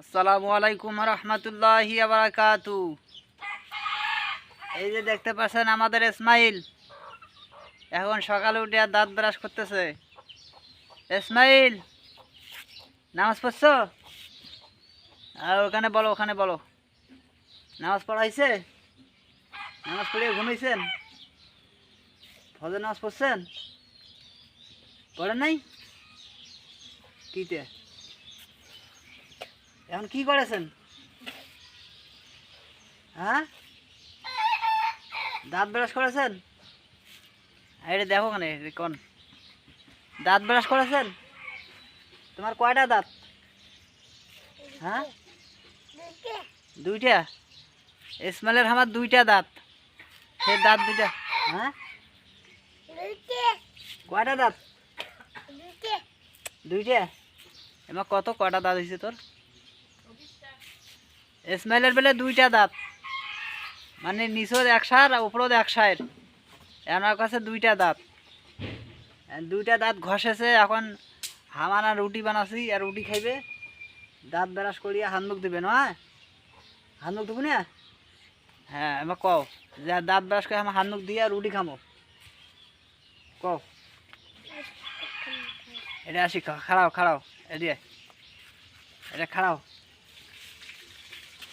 আসসালামু আলাইকুম রহমতুল্লাহি ওয়া বারাকাতু। এই যে দেখতে পাচ্ছেন আমাদের ইসমাইল এখন সকালে উঠে আর দাঁত ব্রাশ করতেছে। ইসমাইল, নামাজ পড়ছো? আর ওখানে বলো নামাজ পড়া হয়েছে? নামাজ পড়িয়ে ঘুমাইছেন? ফজর নামাজ পড়ছেন? পড়েন নাই? কিতে এখন কি করেছেন? হ্যাঁ, দাঁত ব্রাশ করেছেন? এটা দেখো ওখানে কোন দাঁত ব্রাশ করেছেন? তোমার কয়টা দাঁত? হ্যাঁ, দুইটা। ইসমাইলের আমার দুইটা দাঁত। সে দাঁত দুইটা। হ্যাঁ, কয়টা দাঁত? দুইটা। এবার কত কয়টা দাঁত হয়েছে তোর? ইসমাইলের বেলে দুইটা দাঁত, মানে নিচের এক সার আর উপরেও এক সার। আমার কাছে দুইটা দাঁত। দুইটা দাঁত ঘষেছে। এখন হামানা রুটি বানাচ্ছি আর রুটি খাইবে। দাঁত ব্রাশ করিয়া হাত মুখ দিবে না? হাত মুখ দেবো না? হ্যাঁ, এবার কও যে দাঁত ব্রাশ করে আমার হাত মুখ দিয়ে রুটি খামো। কও এটা আসি, খাড়াও এদিকে, এটা খাড়াও,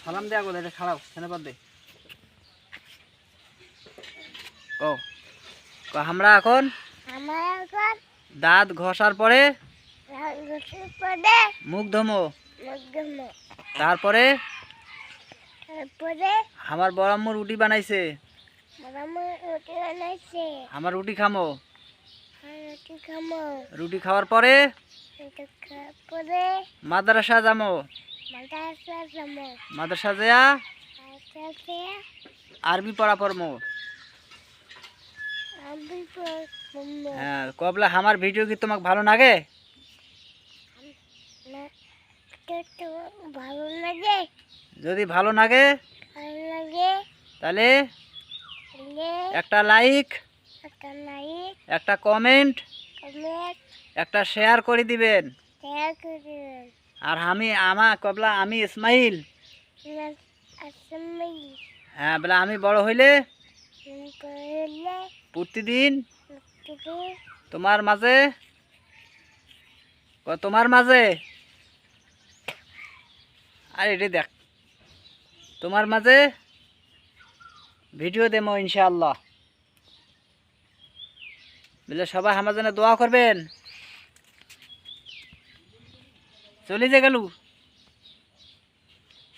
সালাম দেয়া গো, এটা খাড়াও ধন্যবাদ দে। ও আমরা এখন দাঁত ঘষার পরে মুখ ধমো, তারপরে আমার বড় আম্মু রুটি বানাইছে, আমার রুটি খামো। রুটি খাওয়ার পরে মাদ্রাসা যামো। মাদ্রাসা যেয়া আরবি পড়া পড়মো। হ্যাঁ, কবলা আমার ভিডিও কি তোমাকে ভালো লাগে? যদি ভালো লাগে তাহলে একটা লাইক, একটা কমেন্ট, একটা শেয়ার করে দিবেন। আর আমি ইসমাইল, হ্যাঁ বলে আমি বড় হইলে প্রতিদিন তোমার মাঝে আর এটি দেখ, তোমার মাঝে ভিডিও দেবো ইনশাআল্লাহ। বলে সবাই আমার জন্য দোয়া করবেন। চলে যে গেল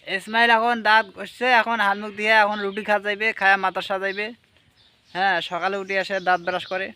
ইসমাইল, এখন দাঁত ঘষছে, এখন হাত মুখ দিয়ে এখন রুটি খাওয়া যাইবে, খায়া মাথা সাজাইবে। হ্যাঁ, সকালে উঠে আসে দাঁত ব্রাশ করে।